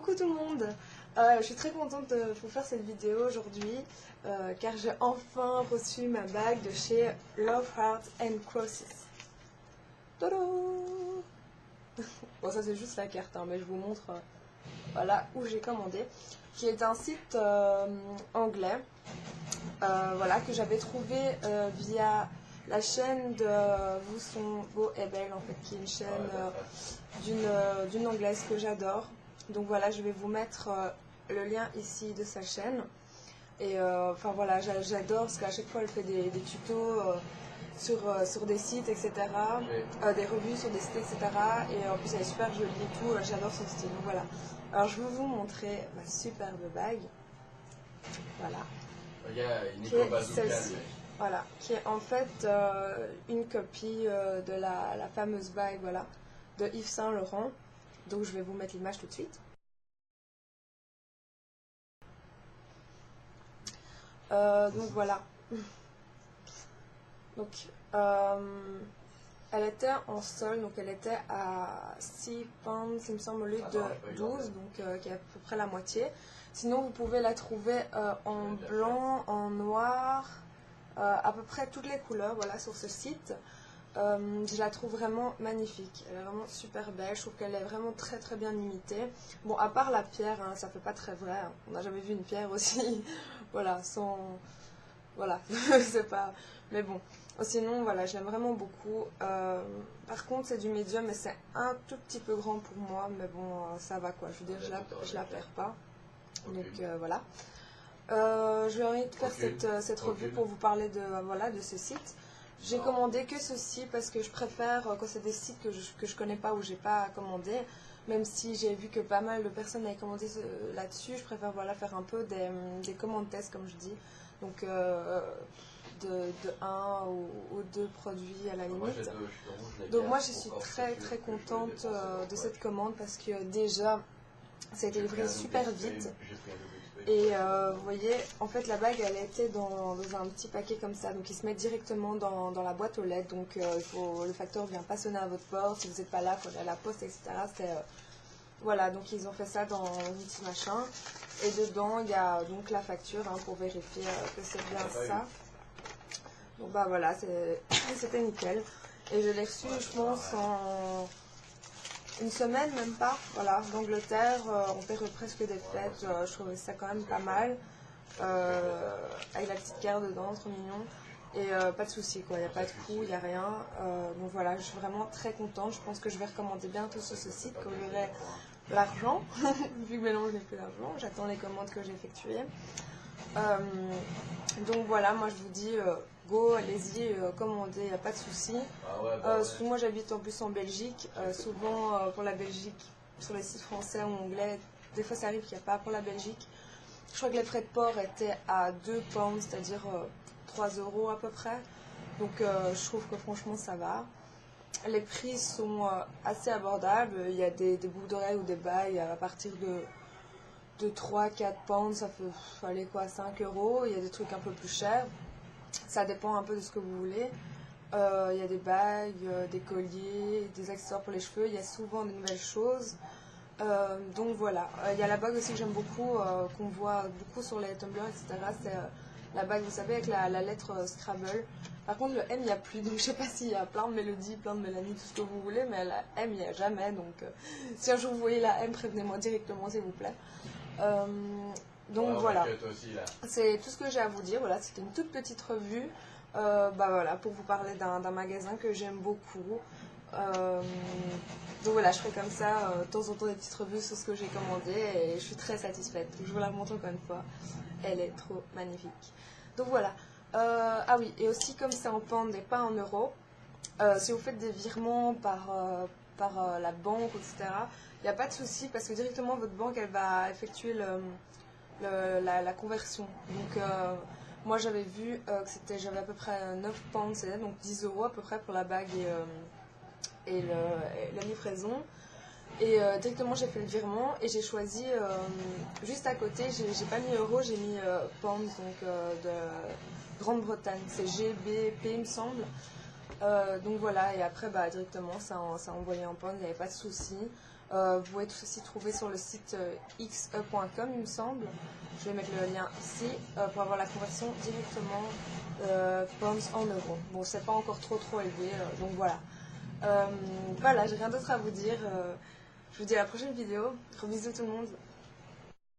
Coucou tout le monde. Je suis très contente de vous faire cette vidéo aujourd'hui car j'ai enfin reçu ma bague de chez Love Hearts and Crosses. Tadam! Bon, ça c'est juste la carte, hein, mais je vous montre voilà où j'ai commandé, qui est un site anglais, voilà, que j'avais trouvé via la chaîne de Vous sont beaux et belles, en fait, qui est une chaîne d'une anglaise que j'adore. Donc voilà, je vais vous mettre le lien ici de sa chaîne. Et enfin voilà, j'adore parce qu'à chaque fois elle fait des tutos sur des sites, etc. Des revues sur des sites, etc. Et en plus elle est super jolie et tout, j'adore son style. Donc voilà. Alors je vais vous montrer ma superbe bague. Voilà. Qui est celle-ci. Voilà, qui est en fait une copie de la fameuse bague, voilà, de Yves Saint Laurent. Donc je vais vous mettre l'image tout de suite. Donc voilà. Donc elle était en sol, donc elle était à 6 pounds, il me semble, au lieu de 12, donc qui est à peu près la moitié. Sinon vous pouvez la trouver en blanc, en noir, à peu près toutes les couleurs, voilà, sur ce site. Je la trouve vraiment magnifique, elle est vraiment super belle, je trouve qu'elle est vraiment très très bien imitée. Bon, à part la pierre, hein, ça fait pas très vrai, hein. On n'a jamais vu une pierre aussi, voilà, sans... Voilà, c'est pas... Mais bon, sinon, voilà, je l'aime vraiment beaucoup. Par contre, c'est du médium, mais c'est un tout petit peu grand pour moi, mais bon, ça va quoi, je veux dire, je la perds pas. Donc voilà. Je vais envie de faire cette revue pour vous parler de, voilà, de ce site. J'ai commandé que ceci parce que je préfère quand c'est des sites que je connais pas ou j'ai pas commandé, même si j'ai vu que pas mal de personnes avaient commandé là-dessus, je préfère voilà, faire un peu des commandes tests comme je dis, donc de 1 ou 2 produits à la limite. Donc moi je suis très très contente de cette commande parce que déjà ça a été livré super vite. Et vous voyez, en fait la bague elle était dans un petit paquet comme ça, donc il se met directement dans la boîte aux lettres, donc le facteur ne vient pas sonner à votre porte, si vous n'êtes pas là, il faut aller à la poste, etc. Voilà, donc ils ont fait ça dans un petit machin, et dedans il y a donc la facture hein, pour vérifier que c'est bien ça. Donc bah voilà, c'était nickel, et je l'ai reçu je pense en... une semaine, même pas, voilà, d'Angleterre, on perd presque des fêtes, je trouvais ça quand même pas mal, avec la petite carte dedans, trop mignon, et pas de soucis quoi, il n'y a pas de coût, il n'y a rien, donc voilà, je suis vraiment très contente, je pense que je vais recommander bientôt sur ce site quand j'aurai l'argent, vu que maintenant je n'ai plus d'argent, j'attends les commandes que j'ai effectuées. Donc voilà, moi je vous dis, go, allez-y, commandez, il n'y a pas de souci. Moi j'habite en plus en Belgique, souvent pour la Belgique, sur les sites français ou anglais, des fois ça arrive qu'il n'y a pas pour la Belgique. Je crois que les frais de port étaient à 2 pounds, c'est-à-dire 3 € à peu près. Donc je trouve que franchement ça va. Les prix sont assez abordables, il y a des boucles d'oreilles ou des bagues à partir de 3-4 pounds, ça peut aller quoi, 5 €. Il y a des trucs un peu plus chers, ça dépend un peu de ce que vous voulez. Il y a des bagues, des colliers, des accessoires pour les cheveux, il y a souvent de nouvelles choses. Donc voilà, il y a la bague aussi que j'aime beaucoup, qu'on voit beaucoup sur les Tumblr, etc. C'est la bague, vous savez, avec la lettre Scrabble. Par contre, le M, il n'y a plus, donc je sais pas s'il y a plein de mélodies, plein de mélanies, tout ce que vous voulez, mais la M, il n'y a jamais. Donc si un jour vous voyez la M, prévenez-moi directement, s'il vous plaît. Donc voilà, c'est tout ce que j'ai à vous dire. Voilà, c'était une toute petite revue. Bah voilà, pour vous parler d'un magasin que j'aime beaucoup. Donc voilà, je ferai comme ça de temps en temps des petites revues sur ce que j'ai commandé et je suis très satisfaite. Je vous la montre encore une fois, elle est trop magnifique. Donc voilà, ah oui, et aussi comme c'est en pound et pas en euros, si vous faites des virements par la banque, etc., il n'y a pas de souci parce que directement votre banque elle va effectuer la conversion. Donc moi j'avais vu que j'avais à peu près 9 pounds, donc 10 € à peu près pour la bague et la livraison. Et directement j'ai fait le virement et j'ai choisi juste à côté, j'ai pas mis euros, j'ai mis pounds, donc de Grande-Bretagne, c'est GBP il me semble. Donc voilà, et après bah, directement ça a envoyé en pounds, il n'y avait pas de souci. Vous pouvez aussi trouver sur le site xe.com, il me semble. Je vais mettre le lien ici pour avoir la conversion directement pounds en euros. Bon, c'est pas encore trop élevé, donc voilà. Voilà, j'ai rien d'autre à vous dire. Je vous dis à la prochaine vidéo. Gros bisous tout le monde.